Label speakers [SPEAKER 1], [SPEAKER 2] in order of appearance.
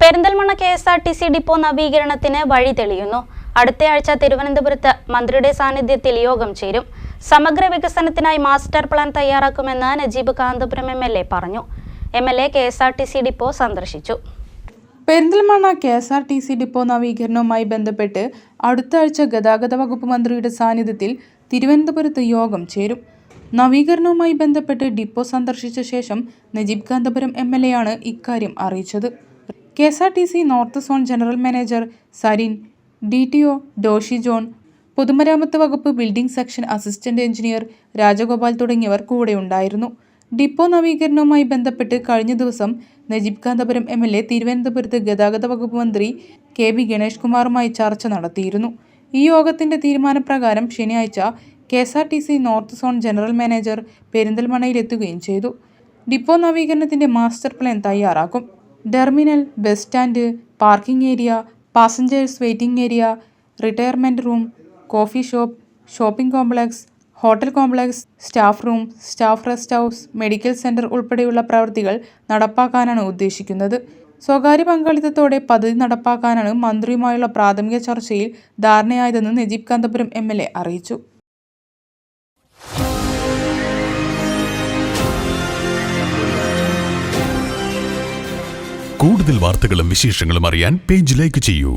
[SPEAKER 1] Perinthalmanna KSRTC depot നവീകരണത്തിന് വഴി തെളിയുന്നു. അടുത്തയാഴ്ച തിരുവനന്തപുരത്ത് മന്ത്രിയുടെ സാന്നിധ്യത്തിൽ യോഗം ചേരും. സമഗ്ര വികസനത്തിനായി മാസ്റ്റർ പ്ലാൻ തയ്യാറാക്കുമെന്ന് നജീബ് കാന്തപുരം MLA പറഞ്ഞു. MLA KSRTC ഡിപ്പോ സന്ദർശിച്ചു.
[SPEAKER 2] പെരിന്തൽമണ്ണ KSRTC ഡിപ്പോ നവീകരണവുമായി ബന്ധപ്പെട്ട് അടുത്ത ആഴ്ച ഗതാഗത വകുപ്പ് മന്ത്രിയുടെ സാന്നിധ്യത്തിൽ തിരുവനന്തപുരത്ത് യോഗം ചേരും. നവീകരണവുമായി ബന്ധപ്പെട്ട് ഡിപ്പോ സന്ദർശിച്ച ശേഷം നജീബ് കാന്തപുരം MLA ആണ് ഇക്കാര്യം അറിയിച്ചത്. KSRTC north zone general manager Sarin, DTO Doshi John, പൊതുമരാമത്ത് വകുപ്പ് building section assistant engineer Rajagopal തുടങ്ങിയവർ കൂടെയുണ്ടായിരുന്നു. ഡിപ്പോ നവീകരണവുമായി ബന്ധപ്പെട്ട് കഴിഞ്ഞ ദിവസം നജീബ് കാന്തപുരം MLA തിരുവനന്തപുരത്ത് ഗതാഗത വകുപ്പ് മന്ത്രി KB ഗണേഷ് കുമാറുമായി ചർച്ച നടത്തിയിരുന്നു. ഈ യോഗത്തിന്റെ തീരുമാനപ്രകാരം ശനിയാഴ്ച KSRTC north zone general manager പെരിന്തൽമണ്ണയിലെത്തുകയും ചെയ്തു. ഡിപ്പോ നവീകരണത്തിന്റെ മാസ്റ്റർ പ്ലാൻ തയ്യാറാക്കും. Terminal, bus stand, parking area, passengers waiting area, retirement room, coffee shop, shopping complex, hotel complex, staff room, staff rest house, medical centre ഉൾപ്പെടെയുള്ള പ്രവൃത്തികൾ നടപ്പാക്കാനാണ് ഉദ്ദേശിക്കുന്നത്. സ്വകാര്യ പങ്കാളിത്തത്തോടെ പദ്ധതി നടപ്പാക്കാനാണ് മന്ത്രിയുമായുള്ള പ്രാഥമിക ചർച്ചയിൽ ധാരണയായതെന്ന് നജീബ് കാന്തപുരം MLA അറിയിച്ചു.
[SPEAKER 3] കൂടുതൽ വാർത്തകളും വിശേഷങ്ങളും അറിയാൻ പേജ് ലൈക്ക് ചെയ്യൂ.